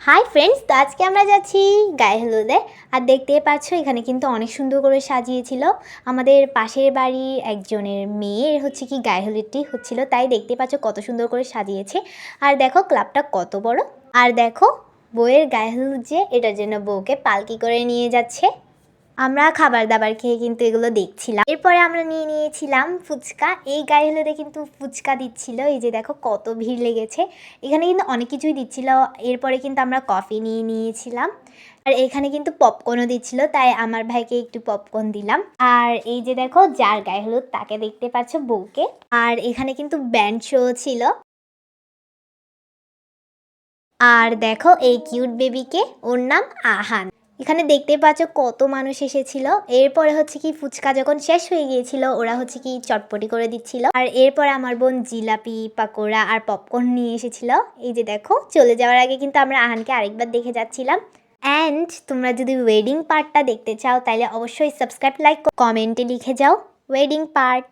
Hi friends, তো আজকে আমরা যাচ্ছি গায়ে হলুদে। আর দেখতেই পাচ্ছ এখানে কিন্তু অনেক সুন্দর করে সাজিয়েছিল। আমাদের পাশের বাড়ির একজনের মেয়ের কি গায়ে হলুদটি হচ্ছিল, তাই দেখতে পাচ্ছ কত সুন্দর করে সাজিয়েছে। আর দেখো ক্লাবটা কত বড়। আর দেখো বউয়ের গায়ে হলুদ, যে এটার জন্য বউকে পালকি করে নিয়ে যাচ্ছে। আমরা খাবার দাবার খেয়ে কিন্তু এগুলো দেখছিলাম। এরপরে আমরা নিয়ে নিয়েছিলাম ফুচকা। এই গায়ে হলুদে কিন্তু ফুচকা দিচ্ছিল। এই যে দেখো কত ভিড় লেগেছে। এখানে কিন্তু অনেক কিছুই দিচ্ছিল। এরপরে কিন্তু আমরা কফি নিয়ে নিয়েছিলাম। আর এখানে কিন্তু পপকর্নও দিচ্ছিল, তাই আমার ভাইকে একটু পপকর্ন দিলাম। আর এই যে দেখো যার গায়ে হলুদ তাকে দেখতে পাচ্ছ, বউকে। আর এখানে কিন্তু ব্যান্ড শো ছিল। আর দেখো এই কিউট বেবিকে, ওর নাম আহান। এখানে দেখতে পাচ্ছ কত মানুষ এসেছিল। এরপরে কি ফুচকা যখন শেষ হয়ে গিয়েছিল, ওরা কি চটপটি করে দিচ্ছিল। আর এরপরে আমার বোন জিলাপি, পাকোড়া আর পপকর্ন নিয়ে এসেছিল। এই যে দেখো চলে যাওয়ার আগে কিন্তু আমরা আহানকে আরেকবার দেখে যাচ্ছিলাম। অ্যান্ড তোমরা যদি ওয়েডিং পার্টটা দেখতে চাও, তাহলে অবশ্যই সাবস্ক্রাইব, লাইক, কমেন্টে লিখে যাও ওয়েডিং পার্ট।